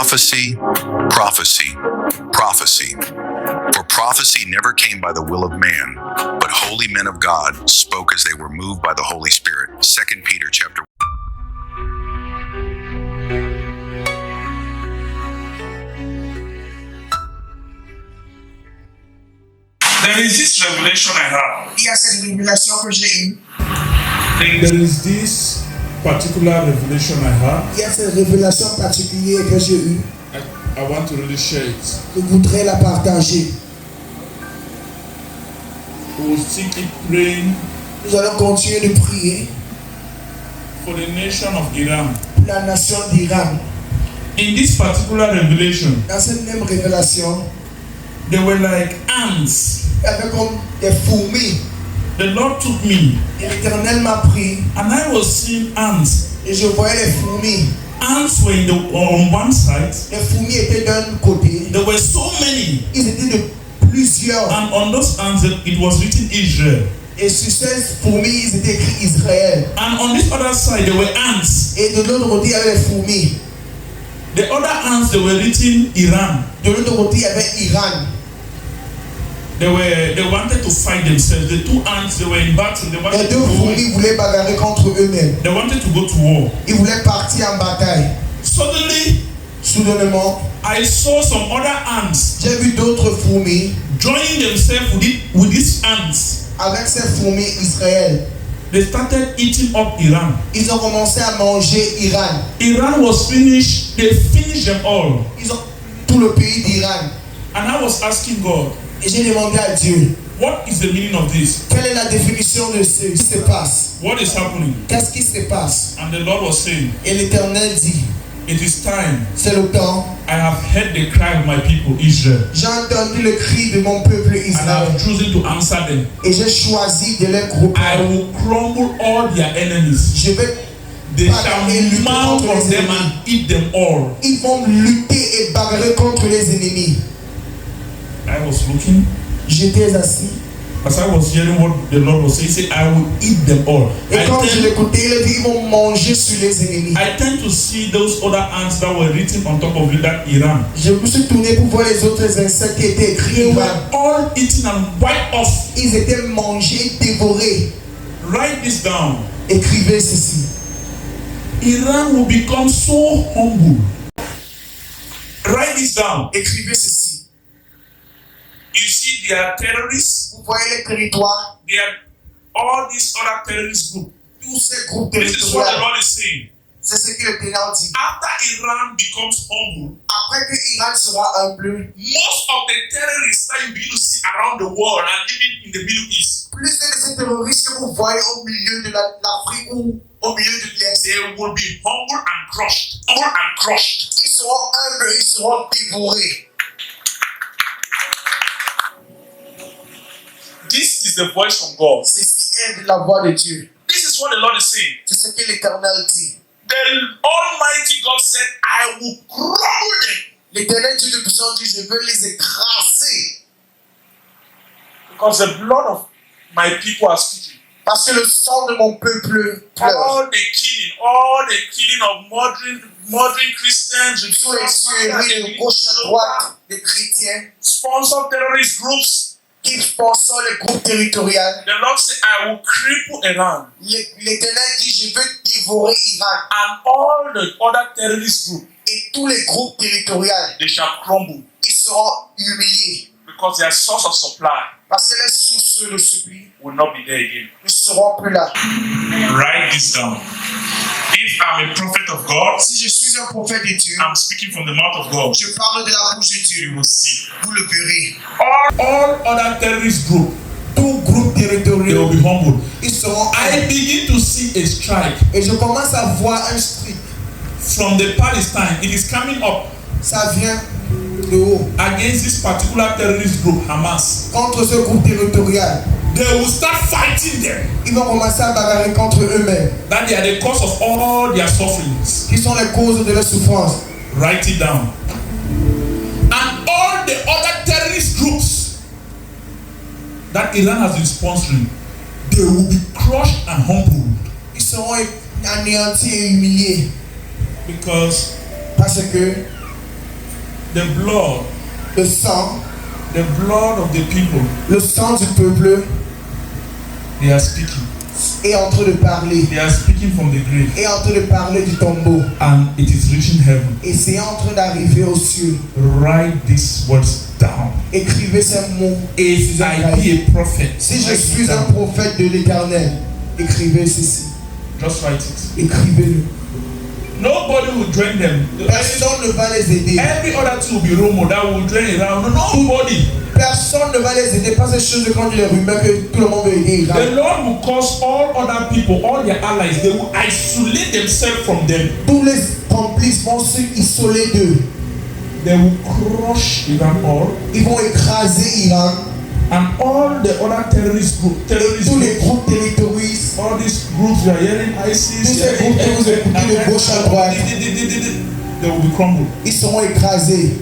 Prophecy, prophecy, prophecy. For prophecy never came by the will of man, but holy men of God spoke as they were moved by the Holy Spirit. 2 Peter chapter. There is this revelation I have. Il y a cette révélation que j'ai eue. There is this particular revelation I have. Il y a cette révélation particulière que j'ai eue. I want to really share it. Je voudrais la partager. We will still keep praying Nous allons continuer de prier for the nation of Iran. pour la nation d'Iran. In this particular revelation, Dans cette même révélation, they were like ants. il y avait comme des fourmis. The Lord took me, Et l'Éternel m'a pris and I was seeing ants. et je voyais les fourmis. Ants were on one side. Les fourmis étaient d'un côté. There were so many, Ils étaient de plusieurs. and on those ants it was written Israel. Et sur ces fourmis, ils étaient écrits Israël. And on this other side there were ants. Et de l'autre côté, il y avait les fourmis. The other ants they were written Iran. De l'autre côté, il y avait Iran. They wanted to fight themselves. The two ants they were in battle. They Les wanted deux to go. fourmis voulaient bagarrer contre eux-mêmes. They wanted to go to war. Ils voulaient partir en bataille. Suddenly, Soudainement, I saw some other ants j'ai vu d'autres fourmis joining themselves with these ants. avec ces fourmis Israël. They started eating up Iran. Ils ont commencé à manger Iran. Iran was finished. They finished them all. Ils ont tout le pays d'Iran. And I was asking God, Et j'ai demandé à Dieu, what is the meaning of this? quelle est la définition de ce qui se passe? What is happening? Qu'est-ce qui se passe? And the Lord was saying, Et l'Éternel dit, it is time. c'est le temps. I have heard the cry of my people, Israel. J'ai entendu le cri de mon peuple And I Israël. have chosen to answer them. Et j'ai choisi de les grouper. I will crumble all their enemies. Je vais They bagarrer, shall lutter mount contre on les them ennemis. and eat them all. Ils vont lutter et bagarrer contre les ennemis. I was looking. J'étais assis. As I was hearing what the Lord was saying, he said, I will eat them all. Et quand je l'écoutais, il a dit, ils vont manger sur les ennemis. I tend to see those other ants that were written on top of it, that Iran. Je me suis tourné pour voir les autres insectes qui étaient écrits. They were all eaten and wiped off. Ils étaient mangés, dévorés. Write this down. Écrivez ceci. Iran will become so humble. Write this down. Écrivez ceci. You see, they are terrorists. Vous voyez les territoires, They are all these other terrorist groups. tous ces groupes This is what the territoriaux. Lord is saying. C'est ce que l'Éternel dit. After Iran becomes humble, Après que Iran sera humble, most of the terrorists that you begin to see around the world and even in the Middle East, plus de ces terroristes que vous voyez au milieu de l'Afrique ou au milieu de l'Est, they will be humble and crushed. Humble and crushed. ils seront humbles, ils seront dévorés. This is the voice from God. Ceci est de la voix de Dieu. This is what the Lord is saying. C'est ce que l'Éternel dit. The Almighty God said, I will crumble them. L'Éternel Dieu de puissance dit, je veux les écraser. Because the blood of my people are speaking. Parce que le sang de mon peuple pleure. All the killing of modern Christians, Tous les tueries de gauche à droite des chrétiens sponsor terrorist groups. qui sponsor les groupes territoriaux. The Lord said, I will cripple Iran L'Éternel dit, je veux dévorer Iran. and all the other terrorist groups. Et tous les groupes territoriaux, They shall crumble ils seront humiliés. because their source of supply Parce que les sources de supplie will not be there again. ne seront plus là. Write this down. If I'm a prophet of God, Si je suis un prophète de Dieu, I'm speaking from the mouth of God. je parle de la bouche de Dieu. You will see. Vous le verrez. All other terrorist groups, Tout groupe they will territorial, be humbled. ils seront I begin to see a strike Et je commence à voir un strip. from the Palestine. It is coming up Ça vient de haut. against this particular terrorist group, Hamas. Contre ce groupe territorial. They will start fighting them. Ils vont commencer à bagarrer contre eux-mêmes. That they are the cause of all their sufferings. Qui sont les causes de leur souffrance. Write it down. And all the other terrorist groups that Iran has been sponsoring, they will be crushed and humbled. Ils seront anéantis et humiliés. Because Parce que the blood le sang of the people, du peuple they are speaking. est en train de parler, They are speaking from the grave, est en train de parler du tombeau. and it is reaching heaven. Et c'est en train d'arriver aux cieux. Write these words down. Écrivez ces mots. If sur un I cahier. be a prophet, Si je write it suis un down. prophète de l'Éternel, écrivez ceci. Just write it. Écrivez-le. Nobody will join them. Personne ne va les aider. Every other thing will be rumor that will join around. Nobody. Personne ne va les aider. Pas ces choses quand il est rumeur que tout le monde veut aider. The Lord will cause all other people, all their allies, they will isolate themselves from them. Tous les complices vont s'isoler d'eux. They will crush Iran all, Ils vont écraser Iran. and all the other terrorist Et tous les groups, groupes terroristes. all these groups you are hearing, ISIS, Tous ces groupes que vous écoutez de gauche à droite. they will be crumbled. Ils seront écrasés.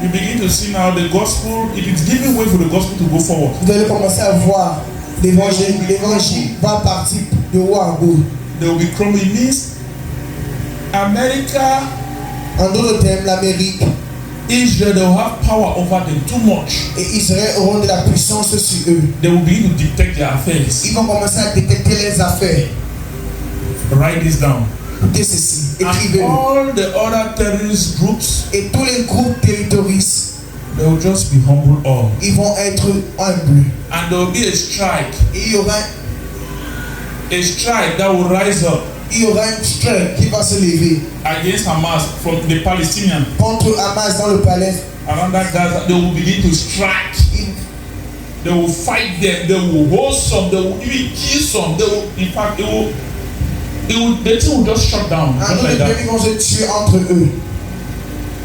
You begin to see now the gospel, it is giving way for the gospel to go forward. Vous allez commencer à voir l'évangile va partir de haut en bas. They will be crumbled. It means America, En d'autres termes, l'Amérique Israel, they will have power over them too much. et Israël auront de la puissance sur eux. They will begin to dictate their affairs. Ils vont commencer à détecter les affaires. Write this down. Écoutez ceci, And écrivez-le. all the other terrorist groups, Et tous les groupes terroristes, they will just be humble all. ils vont être humbles. And there will be a strike Et il y aura that will rise up un strike qui va se lever against Hamas from the Palestinians. contre Hamas dans le palais. Around that Gaza, they will begin to strike. Ils- They will fight them. They will hold some. They will even kill some. They will, in fact, the thing will just shut down. En Just like d'autres termes, that. ils vont se tuer entre eux.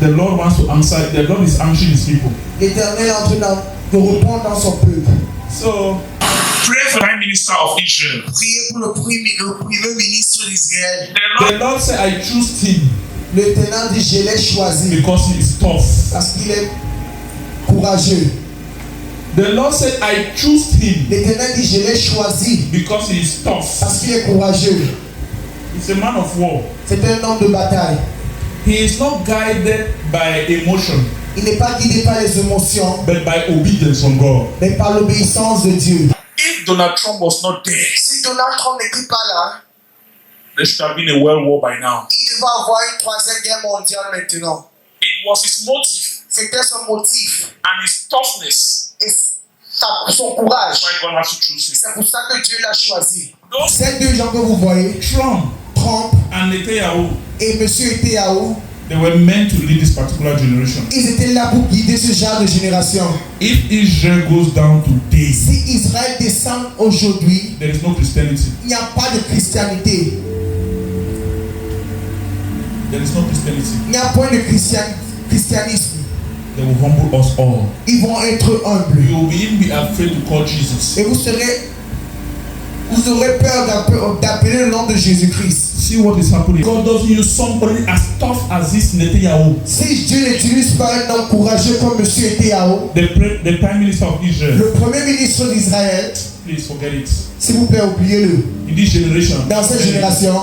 The Lord wants to answer. The Lord is answering His people. L'Éternel est en train de répondre dans son peuple. So, pray for the Prime Minister of Israel. Priez pour le premier ministre d'Israël. The Lord said, I choose him L'Éternel dit, je l'ai choisi because he is tough. parce qu'il est courageux. The Lord said, I choose him L'Éternel dit, je l'ai choisi because he is tough. parce qu'il est courageux. He's a man of war. C'est un homme de bataille. He is not guided by emotion, Il n'est pas guidé par les émotions, but by obedience from God. mais par l'obéissance de Dieu. If Donald Trump was not there, Si Donald Trump n'était pas là, there should have been a world war by now. il devait avoir une troisième guerre mondiale maintenant. It was his motive C'était son motif and his toughness. et son courage. That's why God has to choose him. C'est pour ça que Dieu l'a choisi. Those Ces deux gens que vous voyez, Trump Trump and Netanyahu, et M. Netanyahu, they were meant to lead this particular generation. ils étaient là pour guider ce genre de génération. If Israel goes down today, Si Israël descend aujourd'hui, there is no Christianity. il n'y a pas de christianité. There is no Christianity. Il n'y a point de christianisme. They will humble us all. Ils vont être humbles. You will even be afraid to call Jesus. Et vous aurez peur d'appeler le nom de Jésus-Christ. See what is happening. God doesn't use somebody as tough as this Netanyahu, Si Dieu n'utilise pas un homme courageux comme M. Netanyahu, the Prime Minister of Israel. le premier ministre d'Israël, Please forget it. s'il vous plaît, oubliez-le. In this generation, Dans cette génération,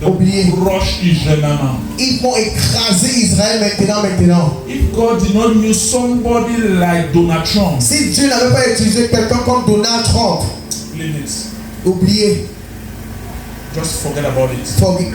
they will oubliez. crush Israel now. Ils vont écraser Israël maintenant. If God did not use somebody like Donald Trump, Si Dieu n'avait pas utilisé quelqu'un comme Donald Trump, leave it. oubliez. Just forget about it.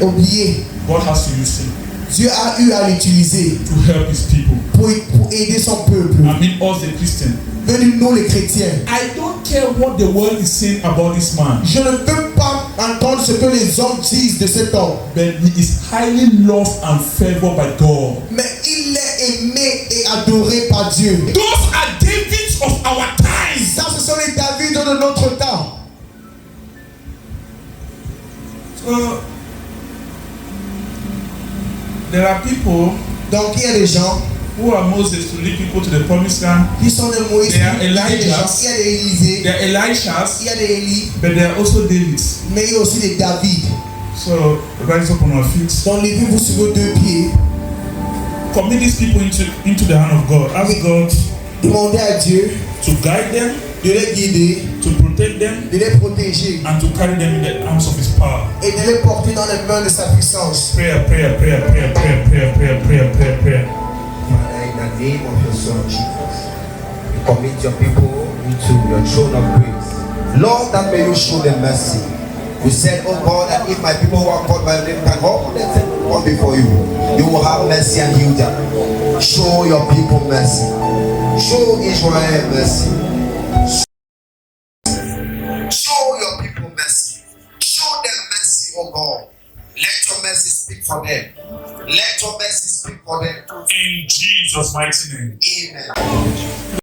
Oubliez. God has to use him Dieu a eu à l'utiliser to help his people. pour aider son peuple. I mean, us the Christians. Venez nous les chrétiens. I don't care what the world is saying about this man, Je ne peux pas entendre ce que les hommes disent de cet homme. but he is highly loved and favored by God. Mais il est aimé et adoré par Dieu. Those are Davids of our time. Ça, ce sont les David de notre temps. So, there are people Donc il y a des gens who are Moses to lead people to the promised land. qui sont des Moïse, They are il y a des gens, Elijahs. il y a des Élisée, They are Elishas, il y a des Élie, but they are also Davids. mais il y a aussi des David. So rise up on our feet. Donc levez-vous sur vos deux pieds. Commit these people into the hand of God. Ask God Demandez à Dieu to guide them, de les guider, to protect them, de les protéger and to carry them in the arms of His power. et de les porter dans les mains de sa puissance. Prayer, prayer, prayer, prayer, prayer, prayer, prayer, prayer, prayer, prayer. Father, in the name of your Son Jesus, we commit your people into your throne of grace. Lord, that may you show them mercy. You said, oh God, that if my people who are called by your name can humble themselves and come before you, you will have mercy and heal them. Show your people mercy. Show Israel mercy. Show your people mercy. Show them mercy, oh God. Let your mercy speak for them. Let your mercy speak for them. In Jesus' mighty name. Amen.